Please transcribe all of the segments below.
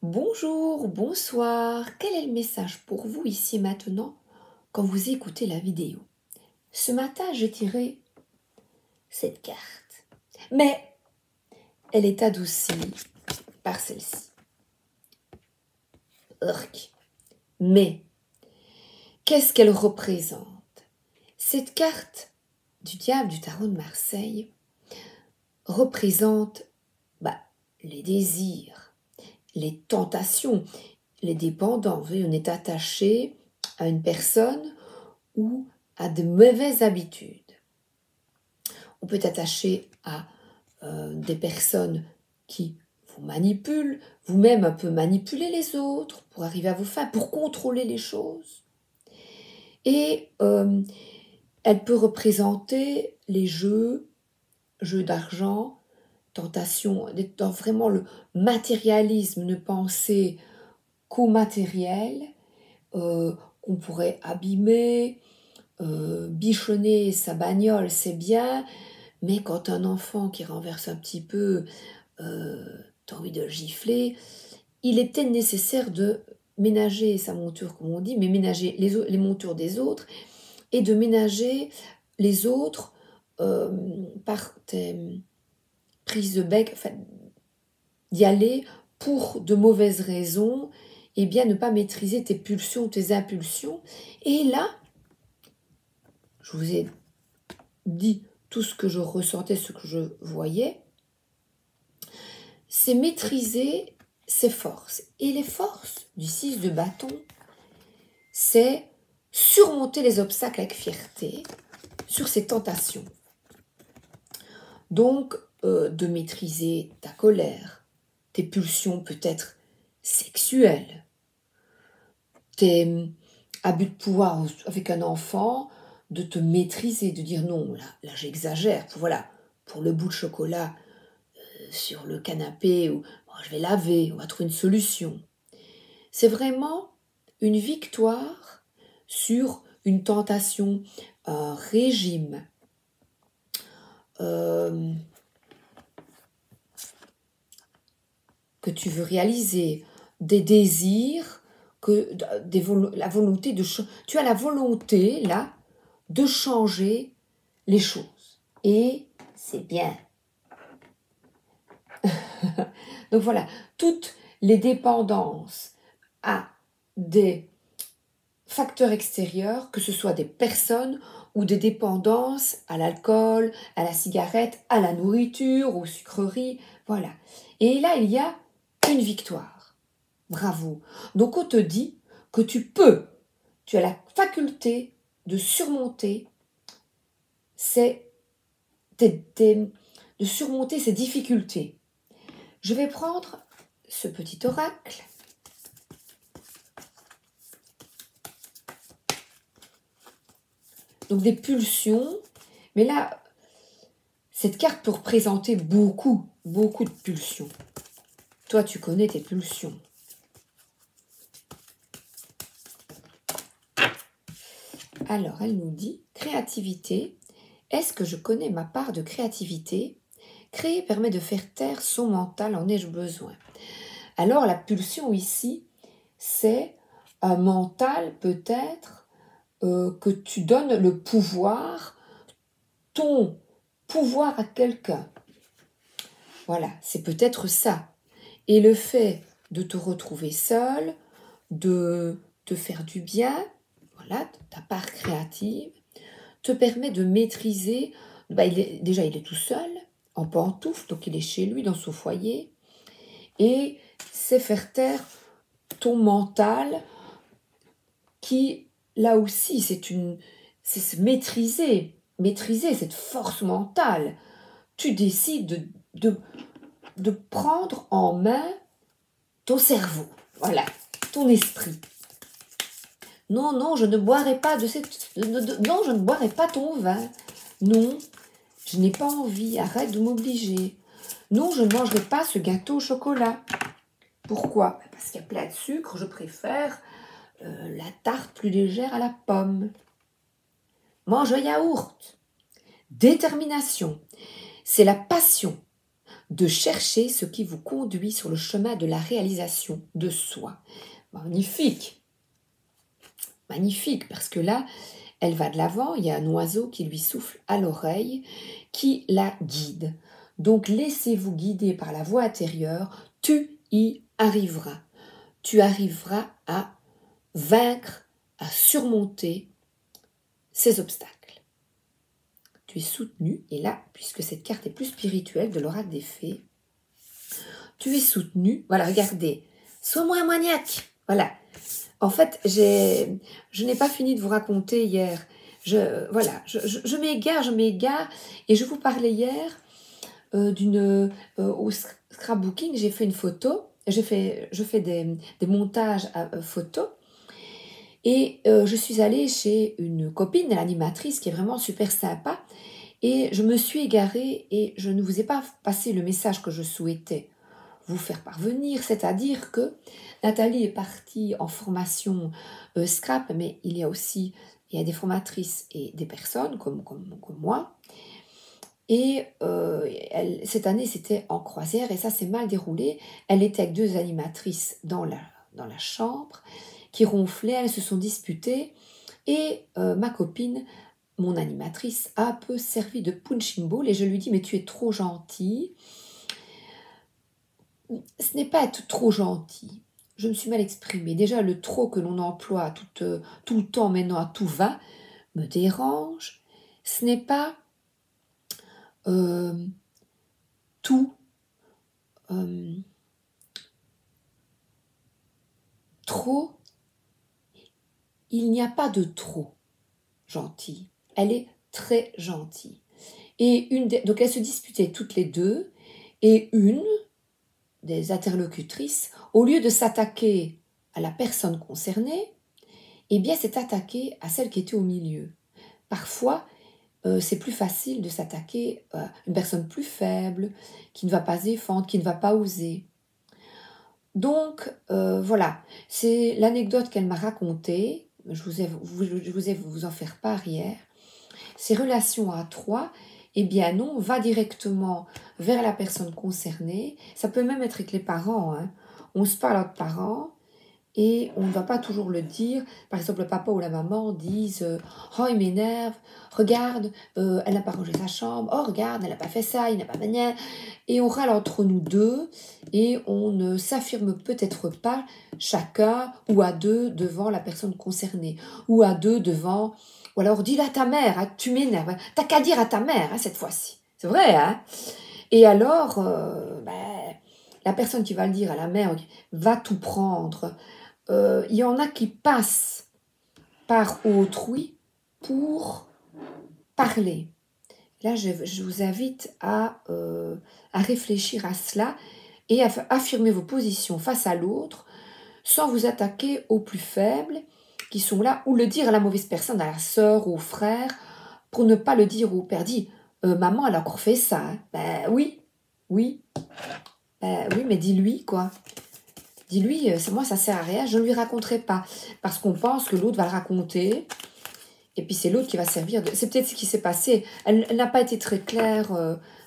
Bonjour, bonsoir, quel est le message pour vous ici et maintenant quand vous écoutez la vidéo? Ce matin, j'ai tiré cette carte, mais elle est adoucie par celle-ci. Urk. Mais, qu'est-ce qu'elle représente? Cette carte du diable du tarot de Marseille représente les désirs, les tentations, les dépendants. Vous voyez, on est attaché à une personne ou à de mauvaises habitudes. On peut être attaché à des personnes qui vous manipulent, vous-même un peu manipuler les autres pour arriver à vos fins, pour contrôler les choses. Et elle peut représenter les jeux d'argent, tentation, dans vraiment le matérialisme, ne penser qu'au matériel, qu'on pourrait abîmer, bichonner sa bagnole, c'est bien, mais quand un enfant qui renverse un petit peu, t'as envie de le gifler, il est peut-être nécessaire de ménager sa monture, comme on dit, mais ménager les montures des autres, et de ménager les autres par tes prises de bec, enfin, d'y aller pour de mauvaises raisons, et bien ne pas maîtriser tes pulsions, tes impulsions. Et là, je vous ai dit tout ce que je ressentais, ce que je voyais, c'est maîtriser ses forces. Et les forces du 6 de bâton, c'est surmonter les obstacles avec fierté sur ses tentations. Donc, de maîtriser ta colère, tes pulsions peut-être sexuelles, tes abus de pouvoir avec un enfant, de te maîtriser, de dire non, là j'exagère, voilà, pour le bout de chocolat sur le canapé, ou oh, je vais laver, on va trouver une solution. C'est vraiment une victoire sur une tentation, un régime, que tu veux réaliser, des désirs, la volonté de tu as la volonté là de changer les choses, et c'est bien. Donc voilà, toutes les dépendances à des facteurs extérieurs, que ce soit des personnes ou des dépendances à l'alcool, à la cigarette, à la nourriture, aux sucreries, voilà. Et là, il y a une victoire. Bravo. Donc on te dit que tu as la faculté de surmonter de surmonter ces difficultés. Je vais prendre ce petit oracle. Donc des pulsions, mais là, cette carte peut représenter beaucoup de pulsions. Toi, tu connais tes pulsions. Alors, elle nous dit, créativité. Est-ce que je connais ma part de créativité? Créer permet de faire taire son mental, en ai-je besoin? Alors, la pulsion ici, c'est un mental peut-être que tu donnes le pouvoir, ton pouvoir à quelqu'un. Voilà, c'est peut-être ça. Et le fait de te retrouver seul, de te faire du bien, voilà, ta part créative, te permet de maîtriser. Il est tout seul, en pantoufles, donc il est chez lui, dans son foyer, et c'est faire taire ton mental qui, là aussi, c'est se maîtriser cette force mentale. Tu décides de prendre en main ton cerveau, voilà, ton esprit. Non, je ne boirai pas non, je ne boirai pas ton vin. Non, je n'ai pas envie, arrête de m'obliger. Non, je ne mangerai pas ce gâteau au chocolat. Pourquoi? Parce qu'il y a plein de sucre, je préfère la tarte plus légère à la pomme. Mange un yaourt. Détermination, c'est la passion de chercher ce qui vous conduit sur le chemin de la réalisation de soi. Magnifique, magnifique, parce que là, elle va de l'avant, il y a un oiseau qui lui souffle à l'oreille, qui la guide. Donc laissez-vous guider par la voix intérieure, tu y arriveras. Tu arriveras à vaincre, à surmonter ces obstacles. Tu es soutenu, et là, puisque cette carte est plus spirituelle de l'oracle des fées, tu es soutenu, voilà, regardez, sois moins maniaque, voilà. En fait, je n'ai pas fini de vous raconter hier, je m'égare, et je vous parlais hier au scrapbooking, j'ai fait une photo, je fais des montages à photos, et je suis allée chez une copine, l'animatrice, qui est vraiment super sympa, et je me suis égarée et je ne vous ai pas passé le message que je souhaitais vous faire parvenir, c'est-à-dire que Nathalie est partie en formation scrap, mais il y a des formatrices et des personnes comme moi, et cette année c'était en croisière et ça s'est mal déroulé. Elle était avec 2 animatrices dans la chambre qui ronflaient, elles se sont disputées, et ma copine, mon animatrice, a un peu servi de punching ball, et je lui dis mais tu es trop gentille. Ce n'est pas être trop gentil, je me suis mal exprimée. Déjà le trop que l'on emploie tout le temps maintenant à tout va me dérange. Ce n'est pas tout trop. Il n'y a pas de trop gentil. Elle est très gentille. Et donc elles se disputaient toutes les deux, et une des interlocutrices, au lieu de s'attaquer à la personne concernée, eh bien s'est attaquée à celle qui était au milieu. Parfois, c'est plus facile de s'attaquer à une personne plus faible, qui ne va pas se défendre, qui ne va pas oser. Donc, voilà, c'est l'anecdote qu'elle m'a racontée, je vous ai vous en faire part hier. Ces relations à 3, eh bien non, va directement vers la personne concernée. Ça peut même être avec les parents, hein. On se parle entre parents et on ne va pas toujours le dire. Par exemple, le papa ou la maman disent oh, il m'énerve, regarde, elle n'a pas rangé sa chambre, oh, regarde, elle n'a pas fait ça, il n'a pas manière. Et on râle entre nous deux et on ne s'affirme peut-être pas chacun ou à deux devant la personne concernée, ou à deux devant. Ou alors dis-le à ta mère, hein, tu m'énerves, hein, t'as qu'à dire à ta mère, hein, cette fois-ci. C'est vrai, hein? Et alors, la personne qui va le dire à la mère va tout prendre. Il y en a qui passent par autrui pour parler. Là, je vous invite à réfléchir à cela et à affirmer vos positions face à l'autre sans vous attaquer aux plus faibles qui sont là, ou le dire à la mauvaise personne, à la sœur ou au frère, pour ne pas le dire au père. Dit, maman, elle a encore fait ça. Hein. Ben oui, oui, oui, mais dis-lui, quoi. Dis-lui, moi, ça sert à rien, je ne lui raconterai pas. Parce qu'on pense que l'autre va le raconter, et puis c'est l'autre qui va servir de... C'est peut-être ce qui s'est passé. Elle n'a pas été très claire,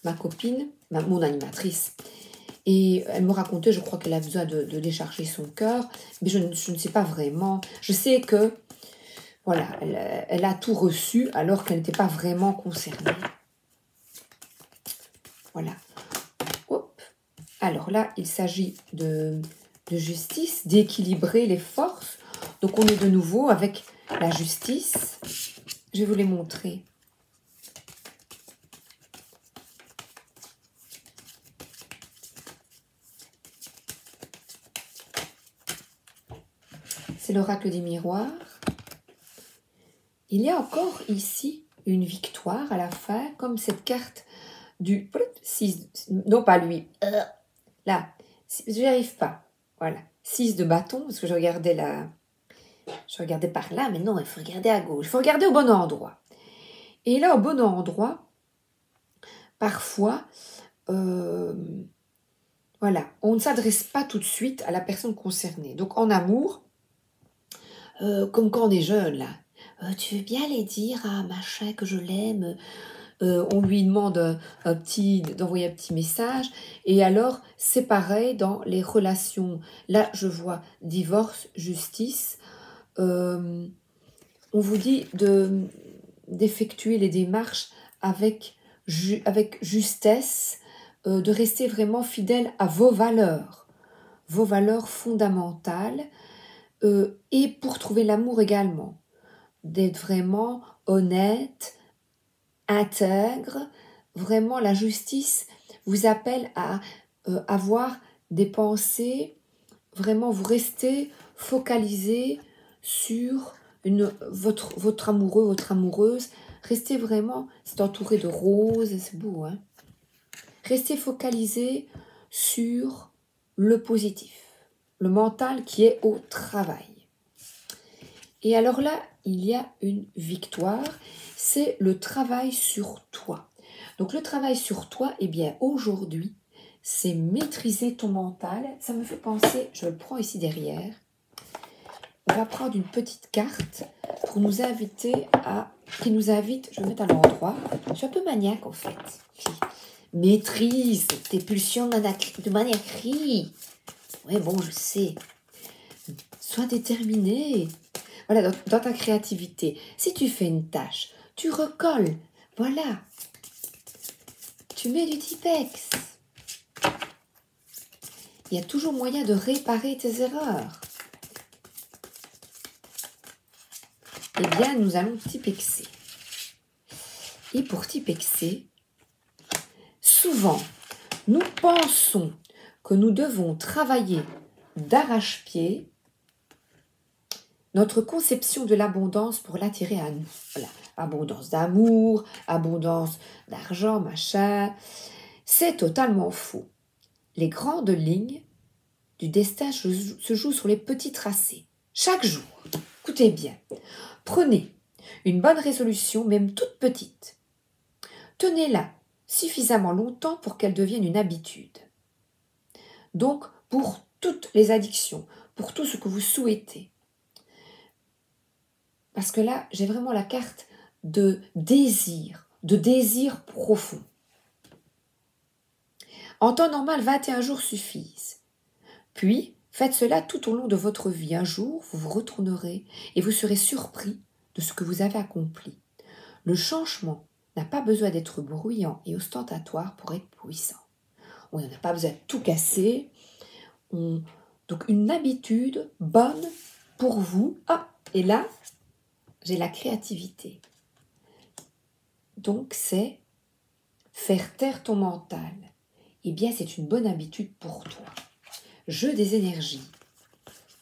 ma copine, mon animatrice. Et elle me racontait, je crois qu'elle a besoin de décharger son cœur, mais je ne sais pas vraiment. Je sais que, voilà, elle a tout reçu alors qu'elle n'était pas vraiment concernée. Voilà. Hop. Alors là, il s'agit de justice, d'équilibrer les forces. Donc on est de nouveau avec la justice. Je vais vous les montrer. C'est l'oracle des miroirs. Il y a encore ici une victoire à la fin, comme cette carte du 6, non pas lui, là, je n'y arrive pas, voilà, 6 de bâton, parce que je regardais par là, mais non, il faut regarder à gauche, il faut regarder au bon endroit. Et là, au bon endroit, parfois, voilà, on ne s'adresse pas tout de suite à la personne concernée. Donc en amour, comme quand on est jeune, là, tu veux bien aller dire à machin que je l'aime, on lui demande d'envoyer un petit message. Et alors, c'est pareil dans les relations. Là, je vois divorce, justice. On vous dit d'effectuer les démarches avec justesse, de rester vraiment fidèle à vos valeurs fondamentales, et pour trouver l'amour également, d'être vraiment honnête, intègre. Vraiment, la justice vous appelle à avoir des pensées, vraiment vous restez focalisé sur votre amoureux, votre amoureuse. Restez vraiment, c'est entouré de roses, c'est beau, hein. Restez focalisé sur le positif, le mental qui est au travail. Et alors là, il y a une victoire, c'est le travail sur toi. Donc le travail sur toi, eh bien aujourd'hui, c'est maîtriser ton mental. Ça me fait penser, je le prends ici derrière, on va prendre une petite carte pour nous inviter qui nous invite, je vais mettre à l'endroit, je suis un peu maniaque en fait. Maîtrise tes pulsions de maniaquerie. Oui, bon, je sais. Sois déterminé. Voilà, dans ta créativité. Si tu fais une tâche, tu recolles. Voilà. Tu mets du Tipex. Il y a toujours moyen de réparer tes erreurs. Eh bien, nous allons Tipexer. Et pour Tipexer, souvent, nous pensons que nous devons travailler d'arrache-pied notre conception de l'abondance pour l'attirer à nous. Voilà. Abondance d'amour, abondance d'argent, machin. C'est totalement faux. Les grandes lignes du destin se jouent sur les petits tracés. Chaque jour, écoutez bien, prenez une bonne résolution, même toute petite. Tenez-la suffisamment longtemps pour qu'elle devienne une habitude. Donc, pour toutes les addictions, pour tout ce que vous souhaitez. Parce que là, j'ai vraiment la carte de désir profond. En temps normal, 21 jours suffisent. Puis, faites cela tout au long de votre vie. Un jour, vous vous retournerez et vous serez surpris de ce que vous avez accompli. Le changement n'a pas besoin d'être bruyant et ostentatoire pour être puissant. On n'a pas besoin de tout casser. Donc, une habitude bonne pour vous. Ah, et là, j'ai la créativité. Donc, c'est faire taire ton mental. Eh bien, c'est une bonne habitude pour toi. Jeu des énergies,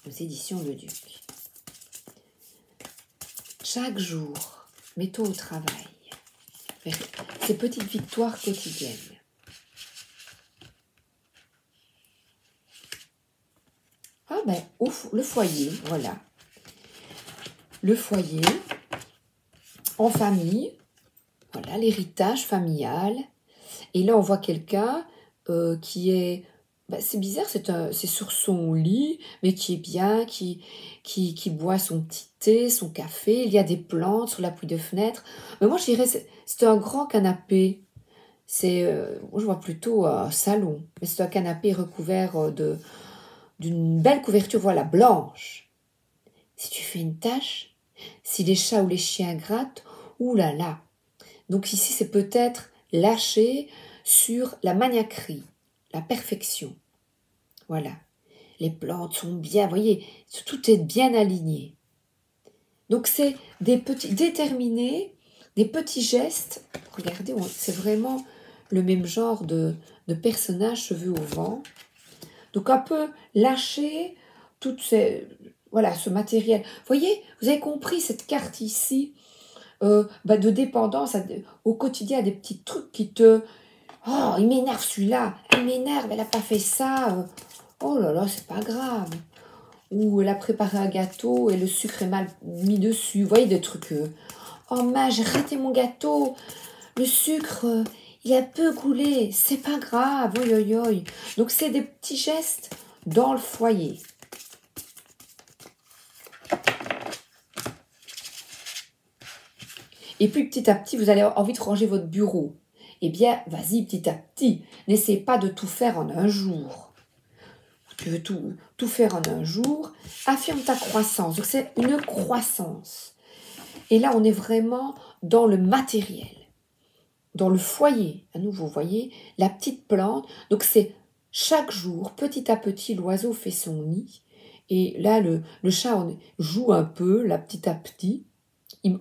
aux éditions Le Duc. Chaque jour, mets-toi au travail. Vers ces petites victoires quotidiennes. Ah ben, le foyer, voilà. Le foyer, en famille, voilà, l'héritage familial. Et là, on voit quelqu'un qui est... Ben, c'est bizarre, c'est sur son lit, mais qui est bien, qui boit son petit thé, son café. Il y a des plantes sur l'appui de fenêtre. Mais moi, je dirais c'est un grand canapé. Moi, je vois plutôt un salon. Mais c'est un canapé recouvert d'une belle couverture, voilà, blanche. Si tu fais une tâche, si les chats ou les chiens grattent, oulala. Donc ici, c'est peut-être lâcher sur la maniaquerie, la perfection. Voilà. Les plantes sont bien, vous voyez, tout est bien aligné. Donc c'est des petits déterminés, des petits gestes. Regardez, c'est vraiment le même genre de personnage, cheveux au vent. Donc un peu lâcher ce matériel. Vous voyez, vous avez compris cette carte ici de dépendance au quotidien, des petits trucs qui te... Oh, il m'énerve celui-là, elle m'énerve, elle n'a pas fait ça. Oh là là, c'est pas grave. Ou elle a préparé un gâteau et le sucre est mal mis dessus. Vous voyez des trucs. Oh mince, j'ai raté mon gâteau. Le sucre, il a peu coulé. C'est pas grave. Oi, oi, oi. Donc c'est des petits gestes dans le foyer. Et puis petit à petit, vous allez avoir envie de ranger votre bureau. Eh bien, vas-y petit à petit. N'essaie pas de tout faire en un jour. Tu veux tout faire en un jour. Affirme ta croissance. Donc c'est une croissance. Et là, on est vraiment dans le matériel, dans le foyer. À nouveau, vous voyez, la petite plante. Donc c'est chaque jour, petit à petit, l'oiseau fait son nid. Et là, le chat joue un peu, là, petit à petit.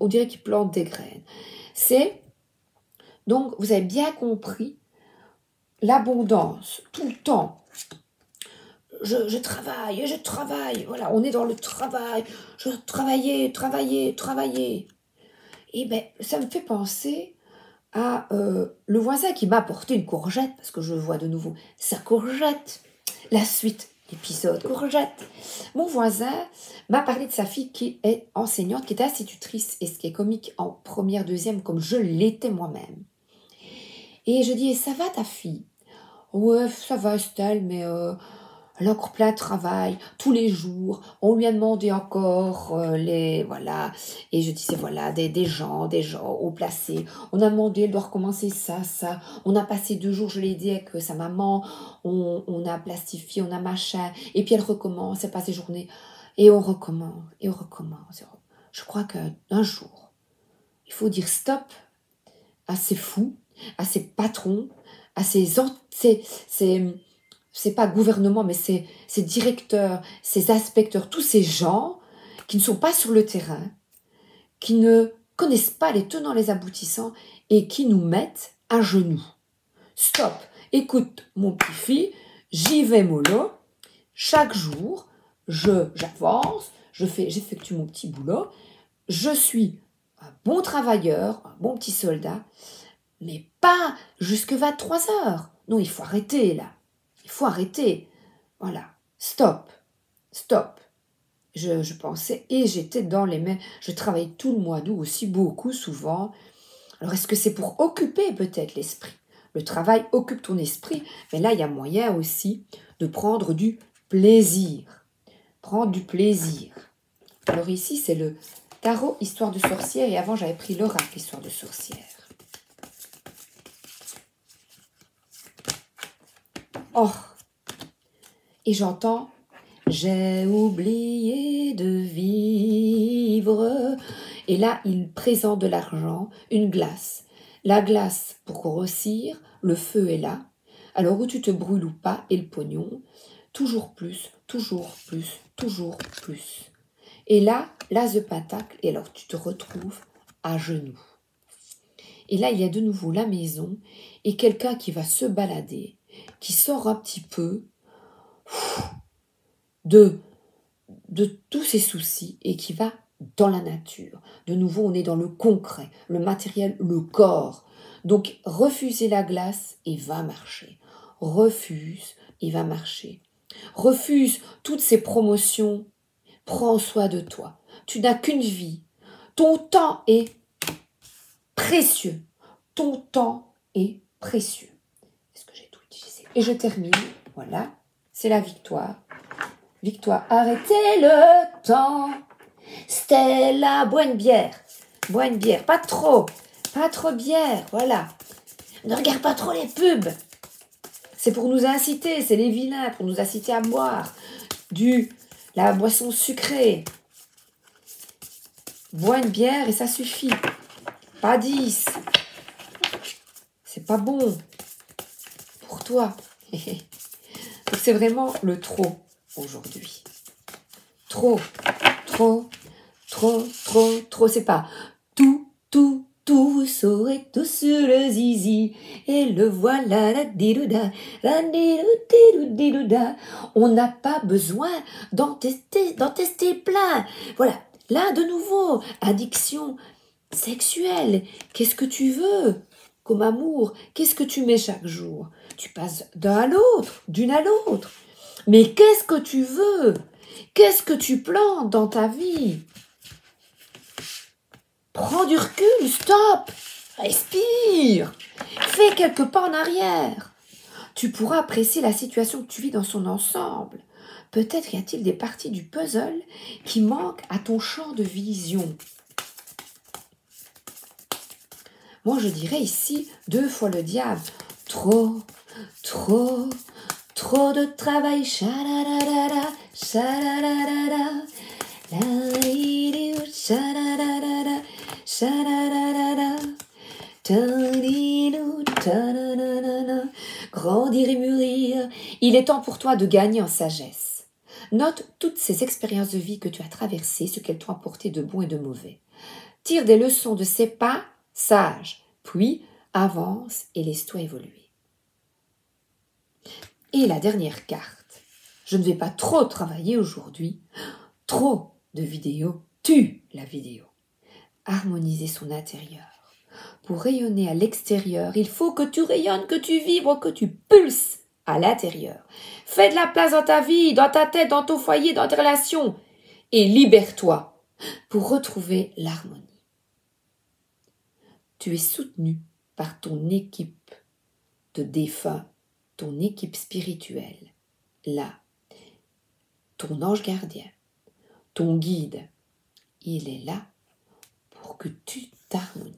On dirait qu'il plante des graines. Donc, vous avez bien compris l'abondance, tout le temps. Je travaille, voilà, on est dans le travail, je travailler. Et bien, ça me fait penser à le voisin qui m'a apporté une courgette, parce que je vois de nouveau sa courgette, la suite, épisode courgette. Mon voisin m'a parlé de sa fille qui est enseignante, qui est institutrice, et ce qui est comique en première, deuxième, comme je l'étais moi-même. Et je dis, ça va ta fille? Ouais, ça va Estelle, mais elle a encore plein de travail, tous les jours. On lui a demandé encore voilà. Et je disais, voilà, des gens haut placés. On a demandé, elle doit recommencer ça. On a passé 2 jours, je l'ai dit, avec sa maman. On a plastifié, on a machin. Et puis elle recommence, elle passe des journées. Et on recommence, et on recommence. Je crois qu'un jour, il faut dire stop à ces fous, à ces patrons, à c'est pas gouvernement, mais ces directeurs, ces inspecteurs, tous ces gens qui ne sont pas sur le terrain, qui ne connaissent pas les tenants, les aboutissants et qui nous mettent à genoux. Stop, écoute mon petit-fils, j'y vais mollo, chaque jour, j'avance, j'effectue mon petit boulot, je suis un bon travailleur, un bon petit soldat, mais pas jusque 23 heures. Non, il faut arrêter là. Il faut arrêter. Voilà. Stop. Je pensais, et j'étais dans les mêmes... Je travaille tout le mois d'août aussi, beaucoup, souvent. Alors, est-ce que c'est pour occuper peut-être l'esprit? Le travail occupe ton esprit, mais là, il y a moyen aussi de prendre du plaisir. Prendre du plaisir. Alors ici, c'est le tarot Histoire de sorcière, et avant, j'avais pris l'oracle Histoire de sorcière. Oh, et j'entends « J'ai oublié de vivre ». Et là, il présente de l'argent, une glace. La glace pour grossir, le feu est là. Alors où tu te brûles ou pas, et le pognon, toujours plus, toujours plus, toujours plus. Et là, l'as de pentacle, et alors tu te retrouves à genoux. Et là, il y a de nouveau la maison, et quelqu'un qui va se balader, qui sort un petit peu de tous ses soucis et qui va dans la nature. De nouveau, on est dans le concret, le matériel, le corps. Donc, refusez la glace et va marcher. Refuse et va marcher. Refuse toutes ces promotions. Prends soin de toi. Tu n'as qu'une vie. Ton temps est précieux. Ton temps est précieux. Est-ce que j'ai tout utilisé? Et je termine. Voilà. C'est la victoire. Victoire. Arrêtez le temps. Stella, bois une bière. Bois une bière. Pas trop bière. Voilà. Ne regarde pas trop les pubs. C'est pour nous inciter. C'est les vilains pour nous inciter à boire la boisson sucrée. Bois une bière et ça suffit. Pas 10. C'est pas bon pour toi. Donc c'est vraiment le trop aujourd'hui. Trop. C'est pas tout, saurait tout sur le zizi. Et le voilà, la dilouda. On n'a pas besoin d'en tester plein. Voilà. Là, de nouveau, addiction sexuelle. Qu'est-ce que tu veux comme amour? Qu'est-ce que tu mets chaque jour? Tu passes d'un à l'autre, d'une à l'autre. Mais qu'est-ce que tu veux? Qu'est-ce que tu plantes dans ta vie? Prends du recul, stop, respire, fais quelques pas en arrière. Tu pourras apprécier la situation que tu vis dans son ensemble. Peut-être y a-t-il des parties du puzzle qui manquent à ton champ de vision. Moi, je dirais ici 2 fois le diable. Trop, trop, trop de travail. Cha-la-la-la-la, cha-la-la-la-la. La-li-li-ou, cha-la-la-la-la, cha-la-la-la-la. Ta-li-lou, ta-la-la-la-la. Grandir et mûrir. Il est temps pour toi de gagner en sagesse. Note toutes ces expériences de vie que tu as traversées, ce qu'elles t'ont apporté de bon et de mauvais. Tire des leçons de ces pas sages, puis avance et laisse-toi évoluer. Et la dernière carte. Je ne vais pas trop travailler aujourd'hui. Trop de vidéos tue la vidéo. Harmoniser son intérieur. Pour rayonner à l'extérieur, il faut que tu rayonnes, que tu vibres, que tu pulses à l'intérieur. Fais de la place dans ta vie, dans ta tête, dans ton foyer, dans tes relations. Et libère-toi pour retrouver l'harmonie. Tu es soutenu par ton équipe de défunts, ton équipe spirituelle, là, ton ange gardien, ton guide. Il est là pour que tu t'harmonises.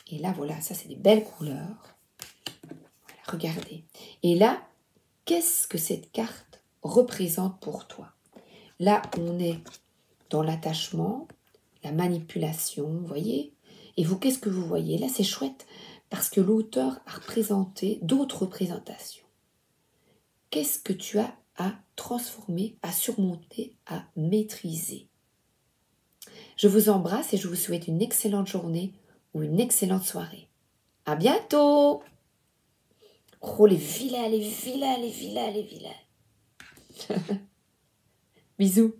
Et là, voilà, ça c'est des belles couleurs. Voilà, regardez. Et là, qu'est-ce que cette carte représente pour toi? Là, on est dans l'attachement, la manipulation, vous voyez? Et vous, qu'est-ce que vous voyez? Là, c'est chouette parce que l'auteur a représenté d'autres représentations. Qu'est-ce que tu as à transformer, à surmonter, à maîtriser? Je vous embrasse et je vous souhaite une excellente journée ou une excellente soirée. À bientôt! Oh, les vilains, les vilains, les vilains, les vilains. Bisous.